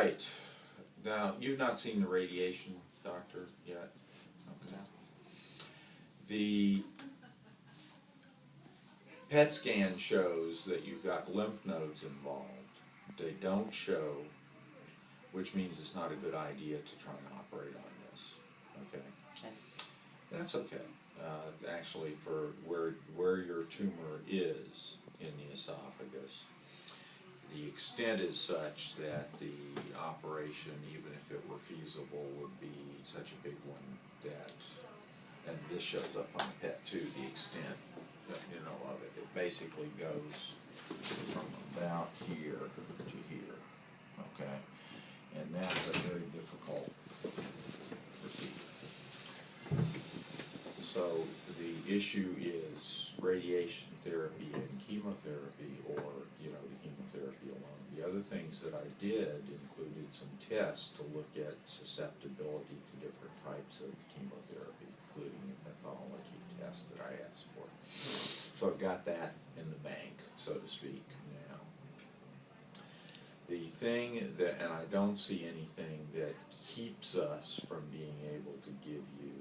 right. Now, you've not seen the radiation doctor yet? Okay. The PET scan shows that you've got lymph nodes involved. They don't show, which means it's not a good idea to try and operate on this. Okay? That's okay. Actually, for where your tumor is in the esophagus, the extent is such that the operation, even if it were feasible, would be such a big one that, and this shows up on the PET too, the extent of it. It basically goes from about here to here, okay? And that's a very difficult procedure. So the issue is radiation therapy and chemotherapy, or the chemotherapy alone. The other things that I did included some tests to look at susceptibility to different types of chemotherapy, including a pathology test that I asked for. So I've got that in the bank, so to speak, now. The thing that, and I don't see anything that keeps us from being able to give you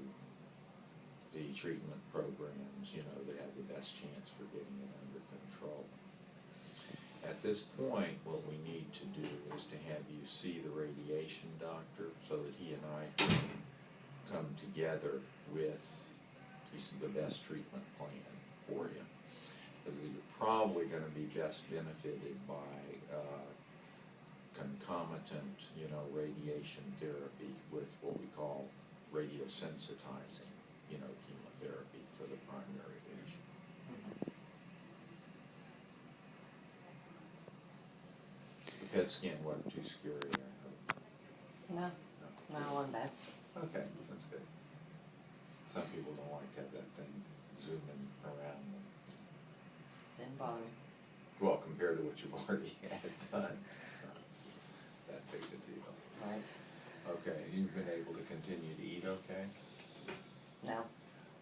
the treatment programs, that have the best chance for getting it under control. At this point, what we need to do is to have you see the radiation doctor so that he and I can come together with the best treatment plan for you. Because you're probably going to be best benefited by concomitant, radiation therapy with what we call radiosensitizing, chemotherapy for the primary lesion. The PET scan wasn't too scary, I hope. No, not one bad. Okay, that's good. Some people don't like to have that thing zooming around them. Didn't bother me. Well, compared to what you've already had done, it's not that big a deal. Right. Okay, you've been able to continue to eat okay? No.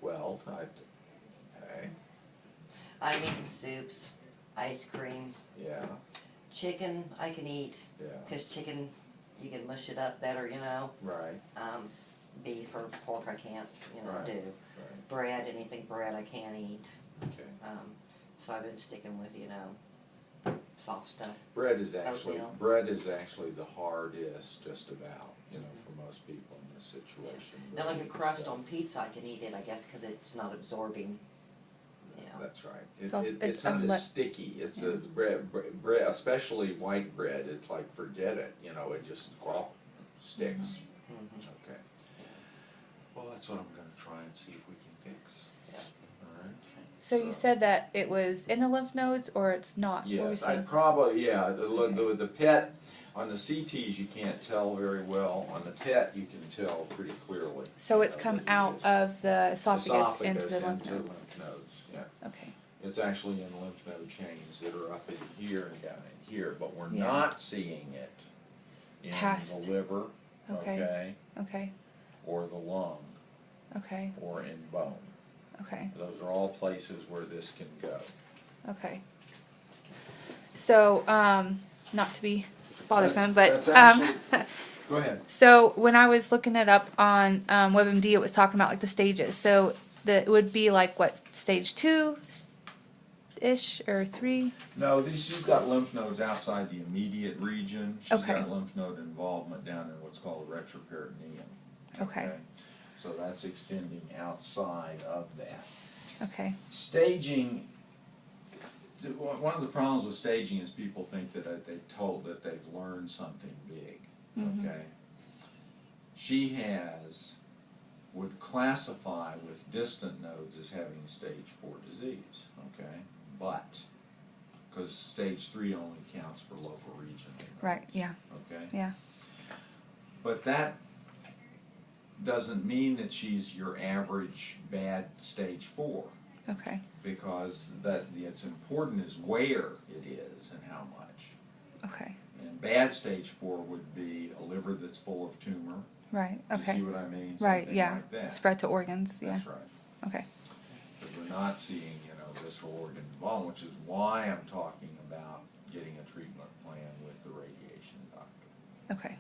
Well, okay. I'm eating soups, ice cream, Yeah, chicken I can eat, yeah, because chicken, you can mush it up better, right, Beef or pork I can't, Right. do. right, Bread, anything bread I can't eat. okay. So I've been sticking with, soft stuff. Bread is actually Oatmeal. the hardest, just about, for most people in this situation. Now, like a Bread crust stuff. on pizza, I can eat it, I guess, because it's not absorbing, That's right. It's also- It's it's not as unle- sticky. It's a bread, especially white bread. It's like, forget it. It just sticks. Mhm. Okay. Well, that's what I'm going to try and see if we can fix. Yeah. All right. So you said that it was in the lymph nodes, or it's not? What were you Yes, saying? the PET, on the CTs you can't tell very well. On the PET you can tell pretty clearly. So it's come that it out is of the esophagus into the lymph into nodes. lymph nodes, yeah. Okay. It's actually in lymph node chains that are up in here and down in here, but we're Yeah. not seeing it in Past. the liver, Okay. Okay. or the lung, Okay. or in bone. Okay. Those are all places where this can go. Okay. So, not to be bothersome, That's but actually- Go ahead. so when I was looking it up on WebMD, it was talking about like the stages. So it would be like what, stage 2-ish or 3? No, she's got lymph nodes outside the immediate region. She's Okay. got lymph node involvement down in what's called retroperitoneum. Okay. So that's extending outside of that. Okay. Staging, one of the problems with staging is people think that they've learned something big, Mhm. okay? She would classify with distant nodes as having stage 4 disease, okay? But, because stage 3 only counts for local regional nodes. Right. Yeah. Okay? Yeah. But that doesn't mean that she's your average bad stage 4, Okay. because it's important is where it is and how much. Okay. And bad stage 4 would be a liver that's full of tumor. Right. You Okay. see what I mean? Right. Something Yeah. like that. Spread to organs. Yeah. That's right. Okay. But we're not seeing, visceral organ involvement, which is why I'm talking about getting a treatment plan with the radiation doctor. Okay.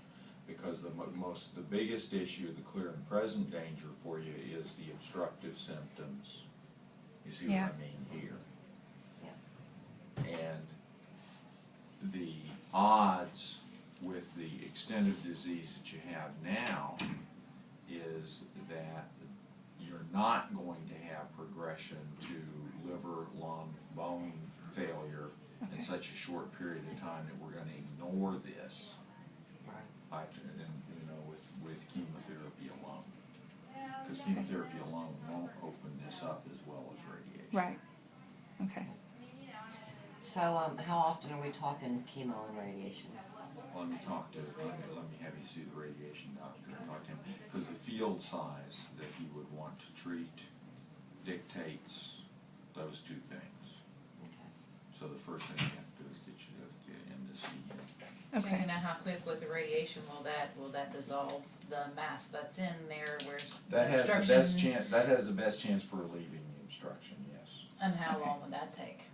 Because the biggest issue, the clear and present danger for you is the obstructive symptoms. You see Yeah. what I mean here? Yeah. And the odds with the extended disease that you have now is that you're not going to have progression to liver, lung, bone failure in Okay. such a short period of time that we're going to ignore this. Right. With chemotherapy alone, because chemotherapy alone won't open this up as well as radiation. Right. Okay. So, how often are we talking chemo and radiation? Let me have you see the radiation doctor and talk to him, because the field size that he would want to treat dictates those two things. Okay. So the first thing you have to do is get in to see him. Do you Okay. know how quick with the radiation will that dissolve the mass that's in there where That has the obstruction? best chance. That has the best chance for relieving the obstruction. Yes. And how Okay. long would that take?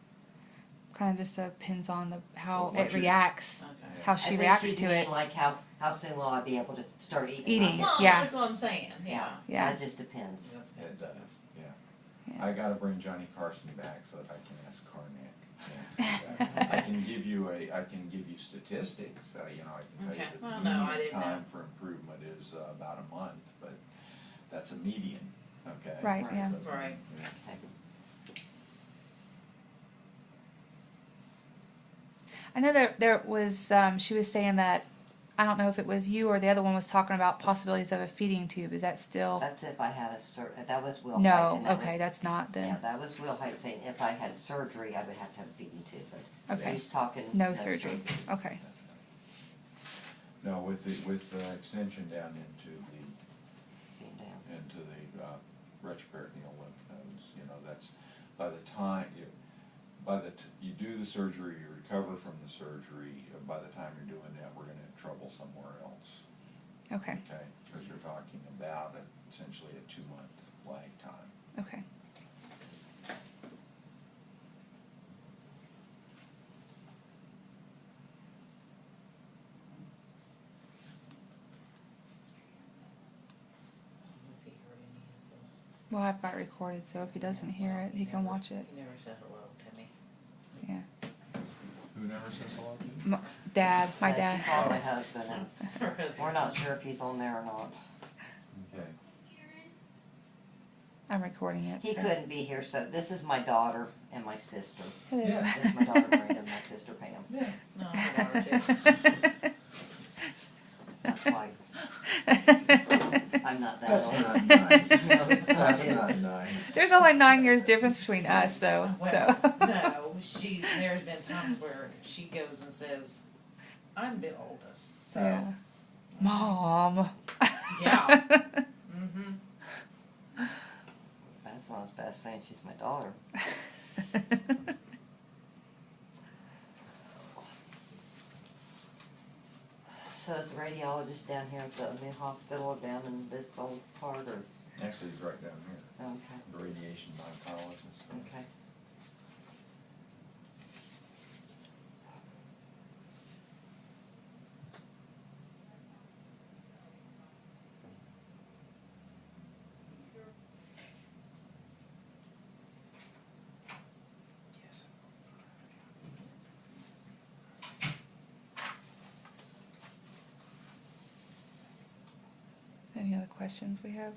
Kind of just depends on how Well, it reacts, Okay. how I she think reacts she's to meaning it. like how soon will I be able to start eating? Eating, Well, yeah. that's what I'm saying. Yeah. Yeah. That just depends. It does. Yeah. Yeah. I got to bring Johnny Carson back so that I can ask Karnak. I can give you statistics. I can tell Okay. you that Well, the no, I median didn't time know. for improvement is about a month, but that's a median. Okay. Right, Right. yeah. Doesn't- Right. yeah. Okay. I know that there was, she was saying that, I don't know if it was you or the other one was talking about possibilities of a feeding tube. Is that still? That's if I had that was Will Height, No, and that okay, was- that's not Yeah, then. that was Will Height saying if I had surgery, I would have to have a feeding tube, but Okay. he's talking. No surgery. Okay. No, with the extension down into Being down. retroperitoneal lymph nodes, that's by the time you do the surgery, you recover from the surgery. By the time you're doing that, we're going to have trouble somewhere else. Okay. Okay, because you're talking about essentially a 2-month lag time. Okay. If he heard any of this. Well, I've got it recorded, so if he doesn't hear it, he can watch it. He never said hello to me. Yeah. Who never says hello to you? Dad, my Yeah, dad. She called my husband, and we're not sure if he's on there or not. Okay. I'm recording it. He so. couldn't be here, so this is my daughter and my sister. Hello. Yeah. This is my daughter Brenda and my sister Pam. Yeah. No, I don't want to. That's why I'm not that That's old. not nice. No, it's not. That's not nice. There's only 9 years difference between us, though. Well, So. no, there's been times where she goes and says, I'm the oldest, so. Yeah. Mom. Yeah. Mm-hmm. That's not as bad as saying she's my daughter. So is the radiologist down here at the new hospital or down in this old part or? Actually, he's right down here. Okay, The radiation oncologist. okay. Yes. Any other questions we have?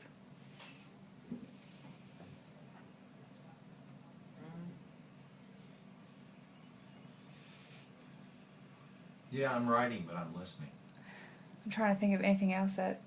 Yeah, I'm writing, but I'm listening. I'm trying to think of anything else that